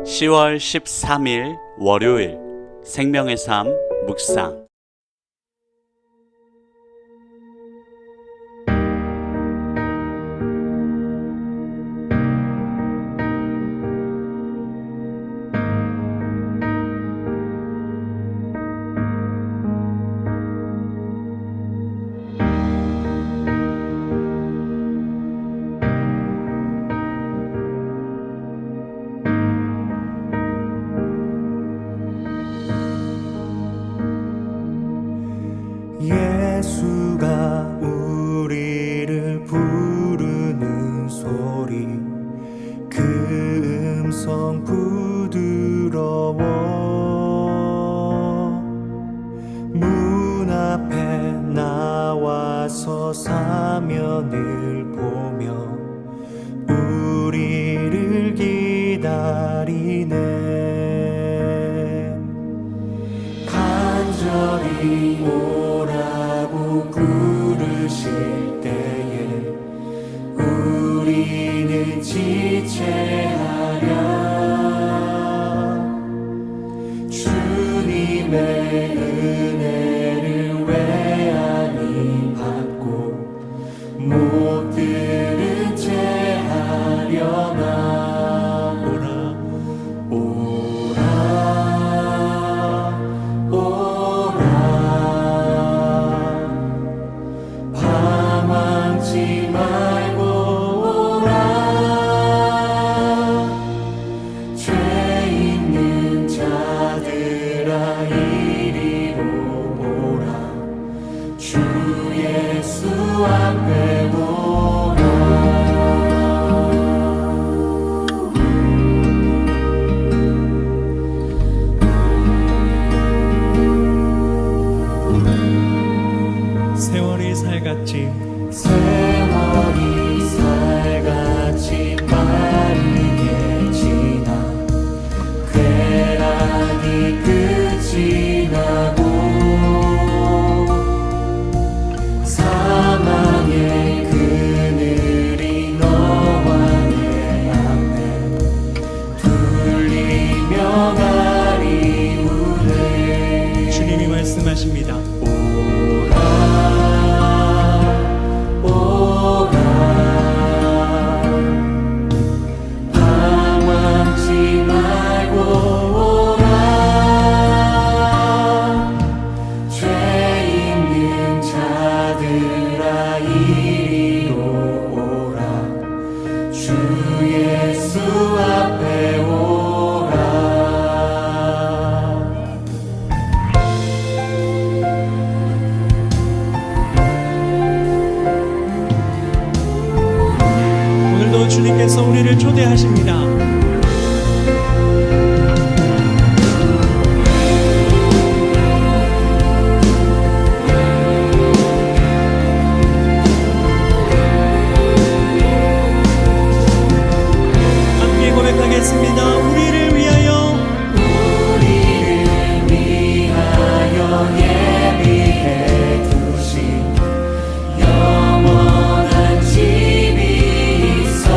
10월 13일 월요일 생명의 삶 묵상. 예수가 우리를 부르는 소리, 그 음성 부드러워. 문 앞에 나와서 사면을 보며 우리를 기다리네. 간절히 오라고 부르실 때에 우리는 지체하랴. 주님의 은혜를 외안히 받고 못 들은 채 하려나. 세월이 살같이 빠르게 지나 쾌락이 끝이 나고 사망의 그늘이 너와 내 앞에 둘리며 가리우네. 주님이 말씀하십니다. 주님께서 우리를 초대하십니다. 함께 고백하겠습니다. 우리를 위하여 예비해 두신 영원한 집이 있어.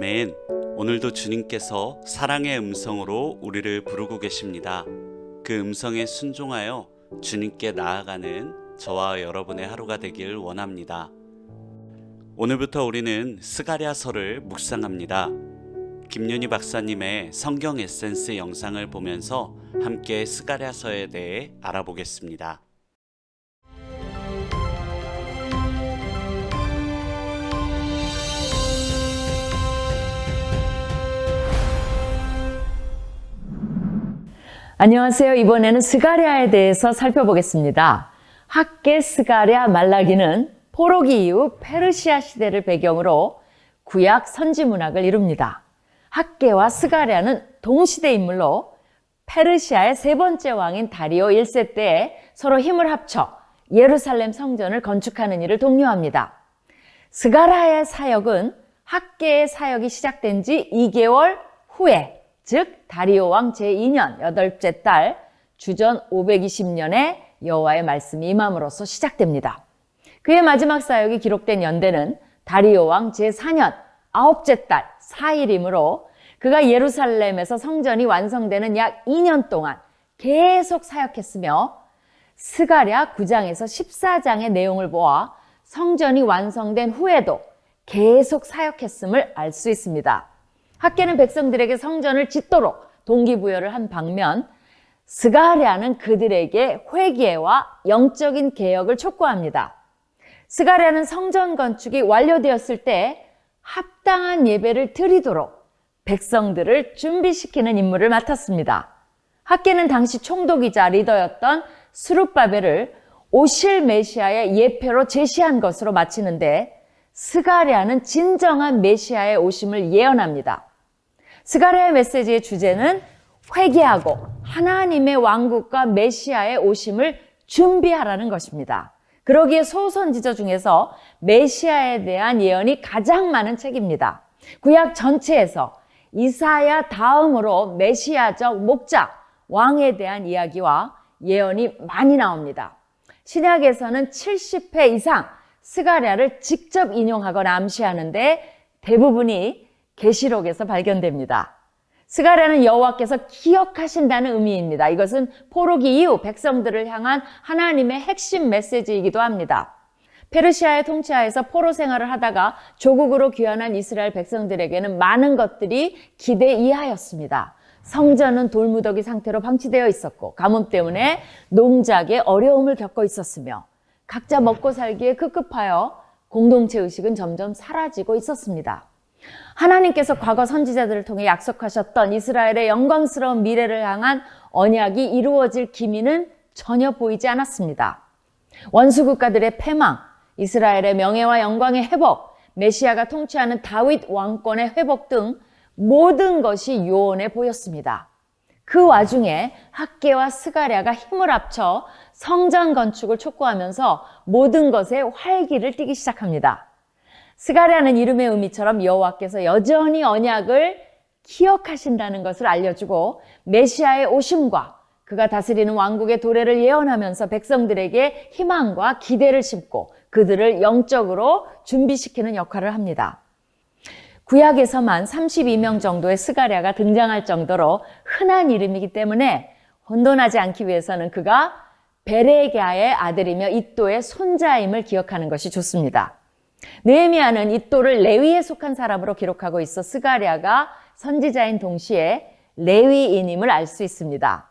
아멘. 오늘도 주님께서 사랑의 음성으로 우리를 부르고 계십니다. 그 음성에 순종하여 주님께 나아가는 저와 여러분의 하루가 되길 원합니다. 오늘부터 우리는 스가랴서를 묵상합니다. 김윤희 박사님의 성경 에센스 영상을 보면서 함께 스가랴서에 대해 알아보겠습니다. 안녕하세요. 이번에는 스가랴에 대해서 살펴보겠습니다. 학개, 스가랴, 말라기는 포로기 이후 페르시아 시대를 배경으로 구약 선지 문학을 이룹니다. 학개와 스가랴는 동시대 인물로 페르시아의 세 번째 왕인 다리오 1세 때에 서로 힘을 합쳐 예루살렘 성전을 건축하는 일을 독려합니다. 스가랴의 사역은 학개의 사역이 시작된 지 2개월 후에, 즉 다리오 왕 제2년 8째 달 주전 520년에 여호와의 말씀이 임함으로써 시작됩니다. 그의 마지막 사역이 기록된 연대는 다리오 왕 제4년 9째 달 4일이므로 그가 예루살렘에서 성전이 완성되는 약 2년 동안 계속 사역했으며 스가랴 9장에서 14장의 내용을 보아 성전이 완성된 후에도 계속 사역했음을 알 수 있습니다. 학개는 백성들에게 성전을 짓도록 동기부여를 한 반면 스가랴는 그들에게 회개와 영적인 개혁을 촉구합니다. 스가랴는 성전 건축이 완료되었을 때 합당한 예배를 드리도록 백성들을 준비시키는 임무를 맡았습니다. 학개는 당시 총독이자 리더였던 스룹바벨을 오실 메시아의 예표로 제시한 것으로 마치는데 스가랴는 진정한 메시아의 오심을 예언합니다. 스가랴의 메시지의 주제는 회개하고 하나님의 왕국과 메시아의 오심을 준비하라는 것입니다. 그러기에 소선지자 중에서 메시아에 대한 예언이 가장 많은 책입니다. 구약 전체에서 이사야 다음으로 메시아적 목자, 왕에 대한 이야기와 예언이 많이 나옵니다. 신약에서는 70회 이상 스가랴를 직접 인용하거나 암시하는데 대부분이 계시록에서 발견됩니다. 스가랴는 여호와께서 기억하신다는 의미입니다. 이것은 포로기 이후 백성들을 향한 하나님의 핵심 메시지이기도 합니다. 페르시아의 통치하에서 포로 생활을 하다가 조국으로 귀환한 이스라엘 백성들에게는 많은 것들이 기대 이하였습니다. 성전은 돌무더기 상태로 방치되어 있었고 가뭄 때문에 농작에 어려움을 겪고 있었으며 각자 먹고 살기에 급급하여 공동체 의식은 점점 사라지고 있었습니다. 하나님께서 과거 선지자들을 통해 약속하셨던 이스라엘의 영광스러운 미래를 향한 언약이 이루어질 기미는 전혀 보이지 않았습니다. 원수국가들의 패망, 이스라엘의 명예와 영광의 회복, 메시아가 통치하는 다윗 왕권의 회복 등 모든 것이 요원해 보였습니다. 그 와중에 학개와 스가랴가 힘을 합쳐 성전 건축을 촉구하면서 모든 것에 활기를 띠기 시작합니다. 스가랴는 이름의 의미처럼 여호와께서 여전히 언약을 기억하신다는 것을 알려주고 메시아의 오심과 그가 다스리는 왕국의 도래를 예언하면서 백성들에게 희망과 기대를 심고 그들을 영적으로 준비시키는 역할을 합니다. 구약에서만 32명 정도의 스가랴가 등장할 정도로 흔한 이름이기 때문에 혼돈하지 않기 위해서는 그가 베레갸의 아들이며 잇도의 손자임을 기억하는 것이 좋습니다. 느헤미야는 잇도를 레위에 속한 사람으로 기록하고 있어 스가랴가 선지자인 동시에 레위인임을 알 수 있습니다.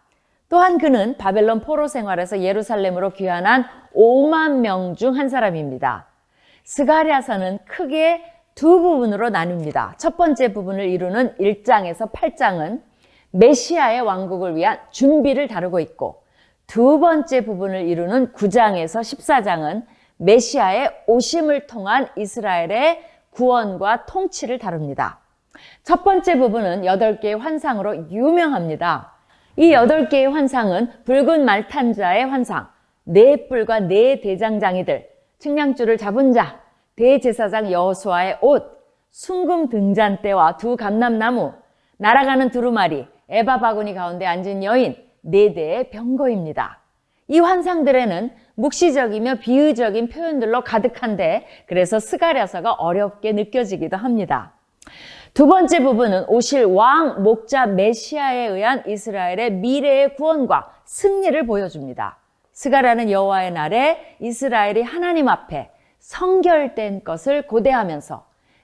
또한 그는 바벨론 포로 생활에서 예루살렘으로 귀환한 5만 명 중 한 사람입니다. 스가랴서는 크게 두 부분으로 나뉩니다. 첫 번째 부분을 이루는 1장에서 8장은 메시아의 왕국을 위한 준비를 다루고 있고 두 번째 부분을 이루는 9장에서 14장은 메시아의 오심을 통한 이스라엘의 구원과 통치를 다룹니다. 첫 번째 부분은 8개의 환상으로 유명합니다. 이 8개의 환상은 붉은 말탄자의 환상, 4뿔과 4대장장이들, 측량줄을 잡은 자, 대제사장 여호수아의 옷, 순금 등잔대와 2 감람나무, 날아가는 두루마리, 에바 바구니 가운데 앉은 여인, 4대의 병거입니다. 이 환상들에는 묵시적이며 비유적인 표현들로 가득한데 그래서 스가랴서가 어렵게 느껴지기도 합니다. 두 번째 부분은 오실 왕 목자 메시아에 의한 이스라엘의 미래의 구원과 승리를 보여줍니다. 스가랴는 여호와의 날에 이스라엘이 하나님 앞에 성결된 것을 고대하면서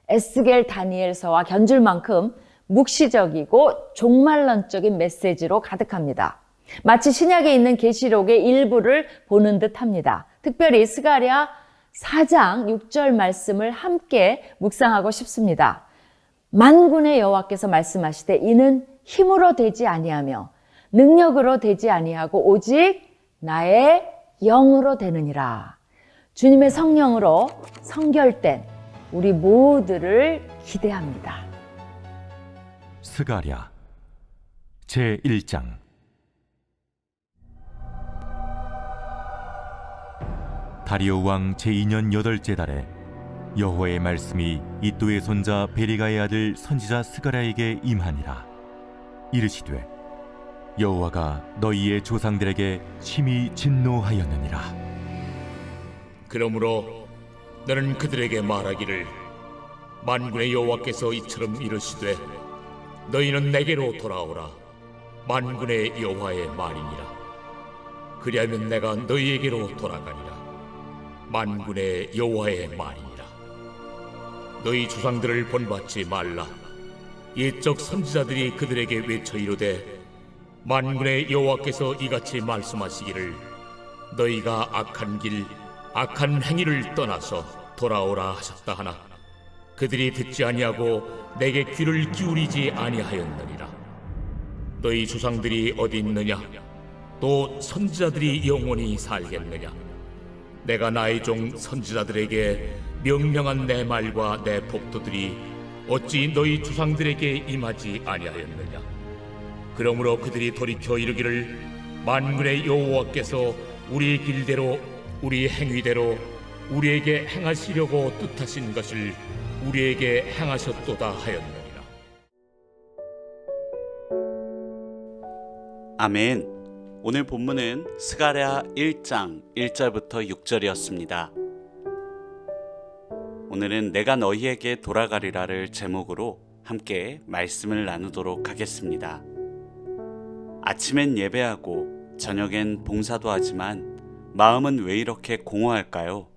에스겔 다니엘서와 견줄 만큼 묵시적이고 종말론적인 메시지로 가득합니다. 마치 신약에 있는 계시록의 일부를 보는 듯합니다. 특별히 스가랴 4장 6절 말씀을 함께 묵상하고 싶습니다. 만군의 여호와께서 말씀하시되 이는 힘으로 되지 아니하며 능력으로 되지 아니하고 오직 나의 영으로 되느니라. 주님의 성령으로 성결된 우리 모두를 기대합니다. 스가랴 제1장. 다리오 왕 제2년 8째 달에 여호와의 말씀이 이도의 손자 베리가의 아들 선지자 스가랴에게 임하니라. 이르시되 여호와가 너희의 조상들에게 심히 진노하였느니라. 그러므로 너는 그들에게 말하기를 만군의 여호와께서 이처럼 이르시되 너희는 내게로 돌아오라. 만군의 여호와의 말이니라. 그리하면 내가 너희에게로 돌아가니라. 만군의 여호와의 말이니라. 너희 조상들을 본받지 말라. 옛적 선지자들이 그들에게 외쳐 이르되 만군의 여호와께서 이같이 말씀하시기를 너희가 악한 길 악한 행위를 떠나서 돌아오라 하셨다 하나 그들이 듣지 아니하고 내게 귀를 기울이지 아니하였느니라. 너희 조상들이 어디 있느냐? 또 선지자들이 영원히 살겠느냐? 내가 나의 종 선지자들에게 명령한 내 말과 내 복도들이 어찌 너희 조상들에게 임하지 아니하였느냐? 그러므로 그들이 돌이켜 이르기를 만군의 여호와께서 우리의 길대로 우리 행위대로 우리에게 행하시려고 뜻하신 것을 우리에게 행하셨도다 하였느니라. 아멘. 오늘 본문은 스가랴 1장 1절부터 6절이었습니다. 오늘은 내가 너희에게 돌아가리라를 제목으로 함께 말씀을 나누도록 하겠습니다. 아침엔 예배하고 저녁엔 봉사도 하지만 마음은 왜 이렇게 공허할까요?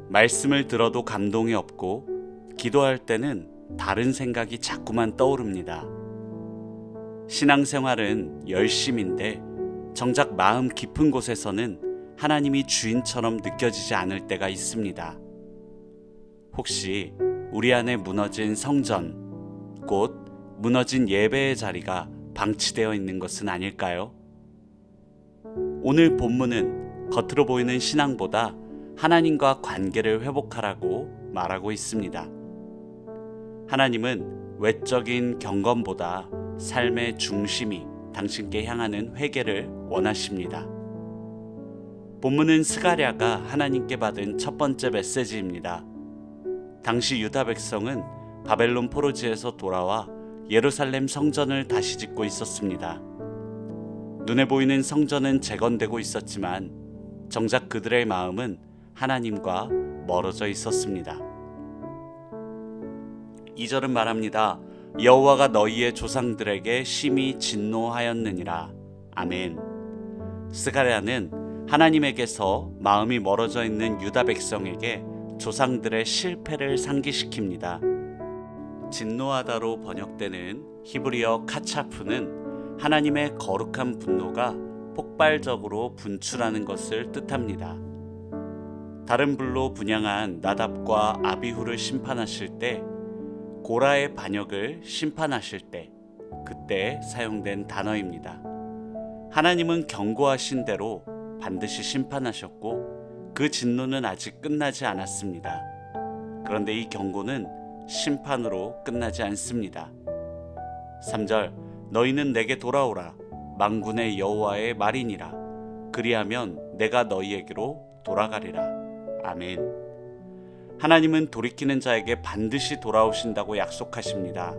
말씀을 들어도 감동이 없고 기도할 때는 다른 생각이 자꾸만 떠오릅니다. 신앙생활은 열심인데 정작 마음 깊은 곳에서는 하나님이 주인처럼 느껴지지 않을 때가 있습니다. 혹시 우리 안에 무너진 성전, 곧 무너진 예배의 자리가 방치되어 있는 것은 아닐까요? 오늘 본문은 겉으로 보이는 신앙보다 하나님과 관계를 회복하라고 말하고 있습니다. 하나님은 외적인 경건보다 삶의 중심이 당신께 향하는 회개를 원하십니다. 본문은 스가랴가 하나님께 받은 첫 번째 메시지입니다. 당시 유다 백성은 바벨론 포로지에서 돌아와 예루살렘 성전을 다시 짓고 있었습니다. 눈에 보이는 성전은 재건되고 있었지만 정작 그들의 마음은 하나님과 멀어져 있었습니다. 2절은 말합니다. 여호와가 너희의 조상들에게 심히 진노하였느니라. 아멘. 스가랴는 하나님에게서 마음이 멀어져 있는 유다 백성에게 조상들의 실패를 상기시킵니다. 진노하다로 번역되는 히브리어 카차프는 하나님의 거룩한 분노가 폭발적으로 분출하는 것을 뜻합니다. 다른 불로 분향한 나답과 아비후를 심판하실 때, 고라의 반역을 심판하실 때, 그때 사용된 단어입니다. 하나님은 경고하신 대로 반드시 심판하셨고 그 진노는 아직 끝나지 않았습니다. 그런데 이 경고는 심판으로 끝나지 않습니다. 3절 너희는 내게 돌아오라. 만군의 여호와의 말이니라. 그리하면 내가 너희에게로 돌아가리라. 아멘. 하나님은 돌이키는 자에게 반드시 돌아오신다고 약속하십니다.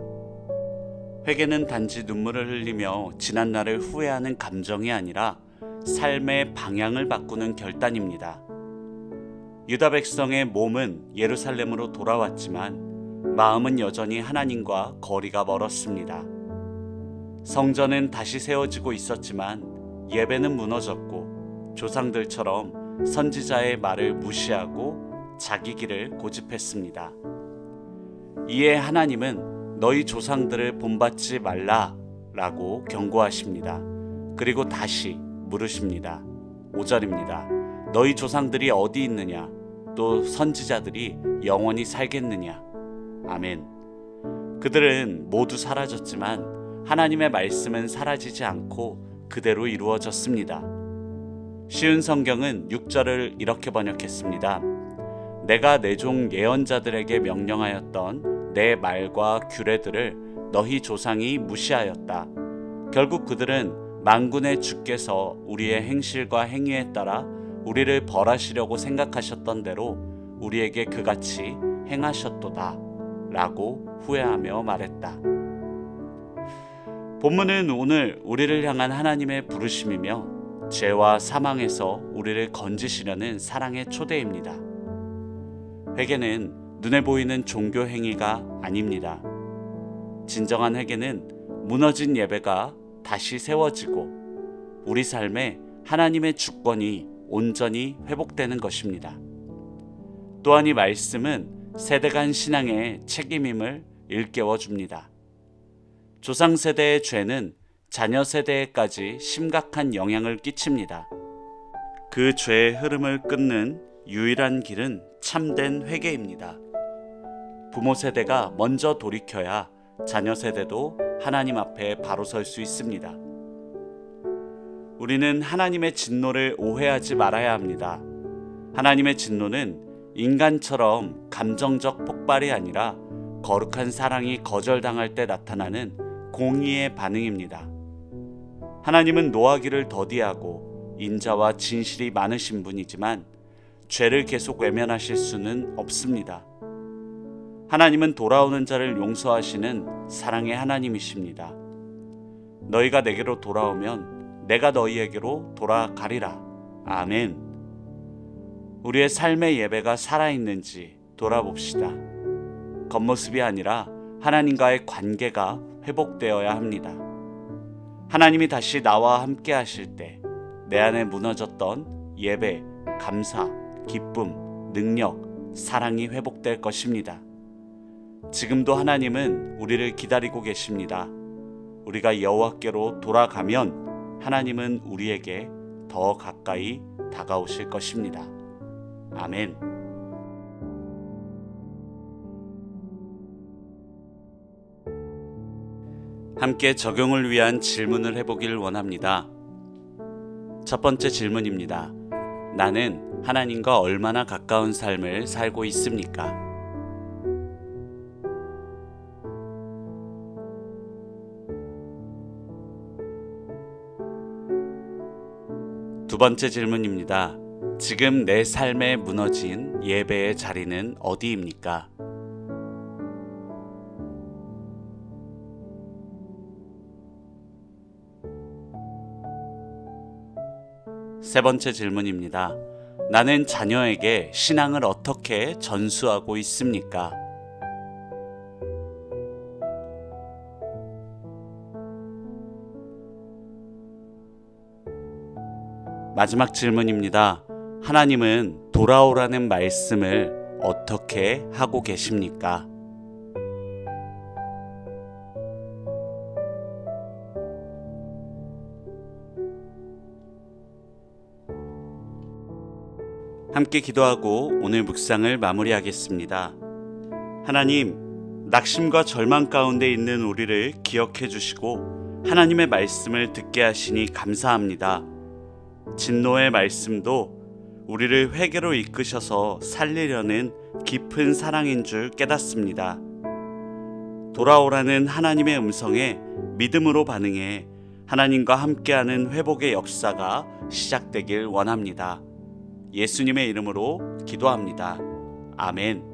회개는 단지 눈물을 흘리며 지난 날을 후회하는 감정이 아니라 삶의 방향을 바꾸는 결단입니다. 유다 백성의 몸은 예루살렘으로 돌아왔지만 마음은 여전히 하나님과 거리가 멀었습니다. 성전은 다시 세워지고 있었지만 예배는 무너졌고 조상들처럼 선지자의 말을 무시하고 자기 길을 고집했습니다. 이에 하나님은 너희 조상들을 본받지 말라라고 경고하십니다. 그리고 다시 물으십니다. 5절입니다. 너희 조상들이 어디 있느냐? 또 선지자들이 영원히 살겠느냐? 아멘. 그들은 모두 사라졌지만 하나님의 말씀은 사라지지 않고 그대로 이루어졌습니다. 쉬운 성경은 6절을 이렇게 번역했습니다. 내가 내 종 예언자들에게 명령하였던 내 말과 규례들을 너희 조상이 무시하였다. 결국 그들은 만군의 주께서 우리의 행실과 행위에 따라 우리를 벌하시려고 생각하셨던 대로 우리에게 그같이 행하셨도다 라고 후회하며 말했다. 본문은 오늘 우리를 향한 하나님의 부르심이며 죄와 사망에서 우리를 건지시려는 사랑의 초대입니다. 회개는 눈에 보이는 종교 행위가 아닙니다. 진정한 회개는 무너진 예배가 다시 세워지고 우리 삶에 하나님의 주권이 온전히 회복되는 것입니다. 또한 이 말씀은 세대 간 신앙의 책임임을 일깨워 줍니다. 조상 세대의 죄는 자녀 세대에까지 심각한 영향을 끼칩니다. 그 죄의 흐름을 끊는 유일한 길은 참된 회개입니다. 부모 세대가 먼저 돌이켜야 자녀 세대도 하나님 앞에 바로 설 수 있습니다. 우리는 하나님의 진노를 오해하지 말아야 합니다. 하나님의 진노는 인간처럼 감정적 폭발이 아니라 거룩한 사랑이 거절당할 때 나타나는 공의의 반응입니다. 하나님은 노하기를 더디하고 인자와 진실이 많으신 분이지만 죄를 계속 외면하실 수는 없습니다. 하나님은 돌아오는 자를 용서하시는 사랑의 하나님이십니다. 너희가 내게로 돌아오면 내가 너희에게로 돌아가리라. 아멘. 우리의 삶의 예배가 살아있는지 돌아봅시다. 겉모습이 아니라 하나님과의 관계가 회복되어야 합니다. 하나님이 다시 나와 함께 하실 때 내 안에 무너졌던 예배, 감사, 기쁨, 능력, 사랑이 회복될 것입니다. 지금도 하나님은 우리를 기다리고 계십니다. 우리가 여호와께로 돌아가면 하나님은 우리에게 더 가까이 다가오실 것입니다. 아멘. 함께 적용을 위한 질문을 해보길 원합니다. 첫 번째 질문입니다. 나는 하나님과 얼마나 가까운 삶을 살고 있습니까? 두 번째 질문입니다. 지금 내 삶에 무너진 예배의 자리는 어디입니까? 세 번째 질문입니다. 나는 자녀에게 신앙을 어떻게 전수하고 있습니까? 마지막 질문입니다. 하나님은 돌아오라는 말씀을 어떻게 하고 계십니까? 함께 기도하고 오늘 묵상을 마무리하겠습니다. 하나님, 낙심과 절망 가운데 있는 우리를 기억해 주시고 하나님의 말씀을 듣게 하시니 감사합니다. 진노의 말씀도 우리를 회개로 이끄셔서 살리려는 깊은 사랑인 줄 깨닫습니다. 돌아오라는 하나님의 음성에 믿음으로 반응해 하나님과 함께하는 회복의 역사가 시작되길 원합니다. 예수님의 이름으로 기도합니다. 아멘.